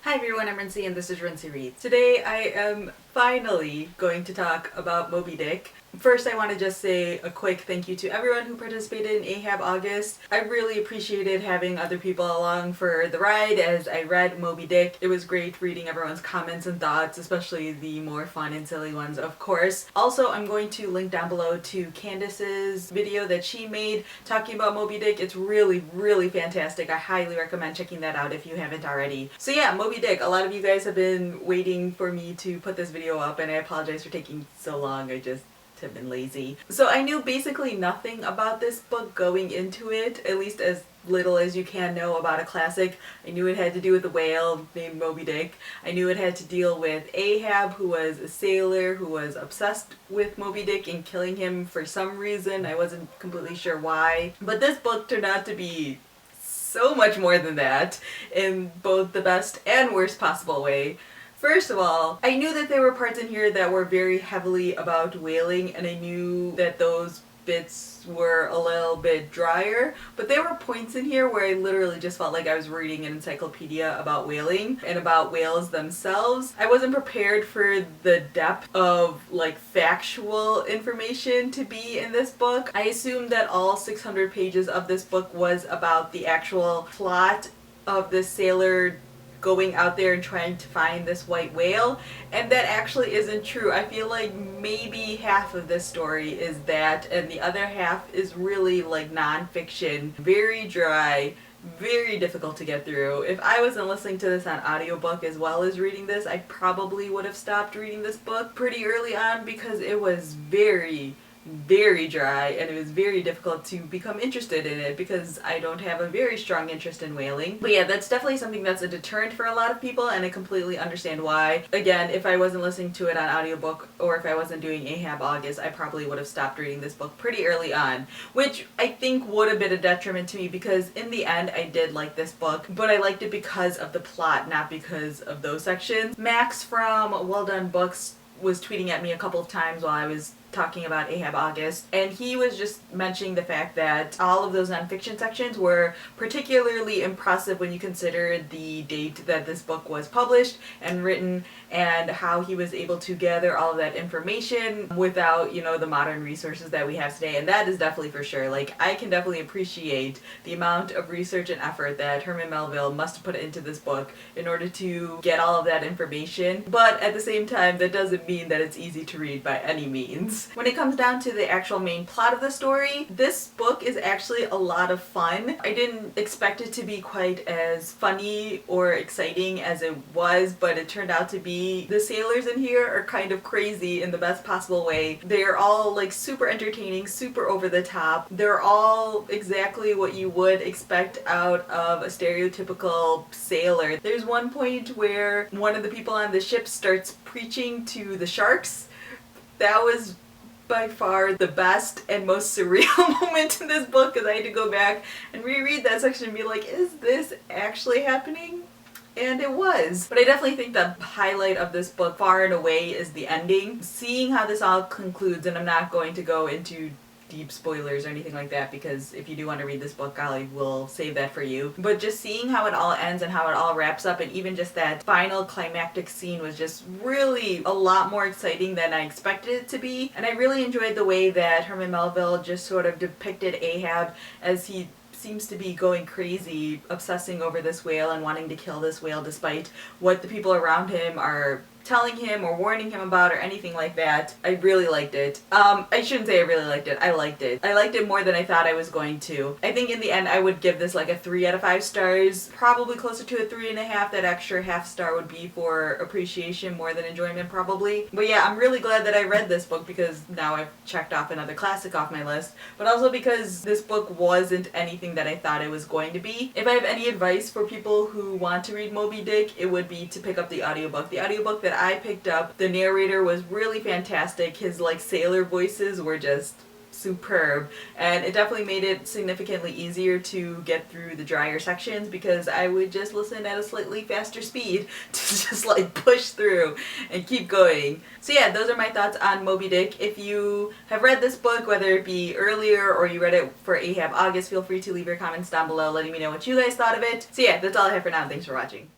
Hi everyone, I'm Rincey and this is Rincey Reads. Today I am finally going to talk about Moby Dick. First, I want to just say a quick thank you to everyone who participated in Ahab August. I really appreciated having other people along for the ride as I read Moby Dick. It was great reading everyone's comments and thoughts, especially the more fun and silly ones, of course. Also, I'm going to link down below to Candace's video that she made talking about Moby Dick. It's really fantastic. I highly recommend checking that out if you haven't already. So yeah, Moby Dick. A lot of you guys have been waiting for me to put this video up and I apologize for taking so long. I just have been lazy. So I knew basically nothing about this book going into it, at least as little as you can know about a classic. I knew it had to do with a whale named Moby Dick. I knew it had to deal with Ahab, who was a sailor who was obsessed with Moby Dick and killing him for some reason. I wasn't completely sure why. But this book turned out to be so much more than that in both the best and worst possible way. First of all, I knew that there were parts in here that were very heavily about whaling, and I knew that those bits were a little bit drier, but there were points in here where I literally just felt like I was reading an encyclopedia about whaling and about whales themselves. I wasn't prepared for the depth of like factual information to be in this book. I assumed that all 600 pages of this book was about the actual plot of this sailor going out there and trying to find this white whale, and that actually isn't true. I feel like maybe half of this story is that and the other half is really like non-fiction, very dry, very difficult to get through. If I wasn't listening to this on audiobook as well as reading this, I probably would have stopped reading this book pretty early on because it was very dry and it was very difficult to become interested in it because I don't have a very strong interest in whaling. But yeah, that's definitely something that's a deterrent for a lot of people, and I completely understand why. Again, if I wasn't listening to it on audiobook or if I wasn't doing Ahab August, I probably would have stopped reading this book pretty early on, which I think would have been a detriment to me because in the end I did like this book, but I liked it because of the plot, not because of those sections. Max from Well Done Books was tweeting at me a couple of times while I was talking about Ahab August, and he was just mentioning the fact that all of those nonfiction sections were particularly impressive when you consider the date that this book was published and written and how he was able to gather all of that information without, you know, the modern resources that we have today. And that is definitely for sure. Like, I can definitely appreciate the amount of research and effort that Herman Melville must have put into this book in order to get all of that information, but at the same time that doesn't mean that it's easy to read by any means. When it comes down to the actual main plot of the story, this book is actually a lot of fun. I didn't expect it to be quite as funny or exciting as it was, but it turned out to be. The sailors in here are kind of crazy in the best possible way. They're all like super entertaining, super over the top. They're all exactly what you would expect out of a stereotypical sailor. There's one point where one of the people on the ship starts preaching to the sharks. That was by far the best and most surreal moment in this book because I had to go back and reread that section and be like, is this actually happening? And it was. But I definitely think the highlight of this book far and away is the ending. Seeing how this all concludes, and I'm not going to go into deep spoilers or anything like that because if you do want to read this book, I will save that for you. But just seeing how it all ends and how it all wraps up, and even just that final climactic scene was just really a lot more exciting than I expected it to be. And I really enjoyed the way that Herman Melville just sort of depicted Ahab as he seems to be going crazy, obsessing over this whale and wanting to kill this whale despite what the people around him are telling him or warning him about or anything like that. I really liked it. I shouldn't say I really liked it. I liked it. I liked it more than I thought I was going to. I think in the end I would give this like a 3 out of 5 stars, probably closer to a 3.5. That extra half star would be for appreciation more than enjoyment probably. But yeah, I'm really glad that I read this book because now I've checked off another classic off my list, but also because this book wasn't anything that I thought it was going to be. If I have any advice for people who want to read Moby Dick, it would be to pick up the audiobook. The audiobook that I picked up, the narrator was really fantastic. His like sailor voices were just superb, and it definitely made it significantly easier to get through the drier sections because I would just listen at a slightly faster speed to just like push through and keep going. So yeah, those are my thoughts on Moby Dick. If you have read this book, whether it be earlier or you read it for Ahab August, feel free to leave your comments down below letting me know what you guys thought of it. So yeah, that's all I have for now. Thanks for watching.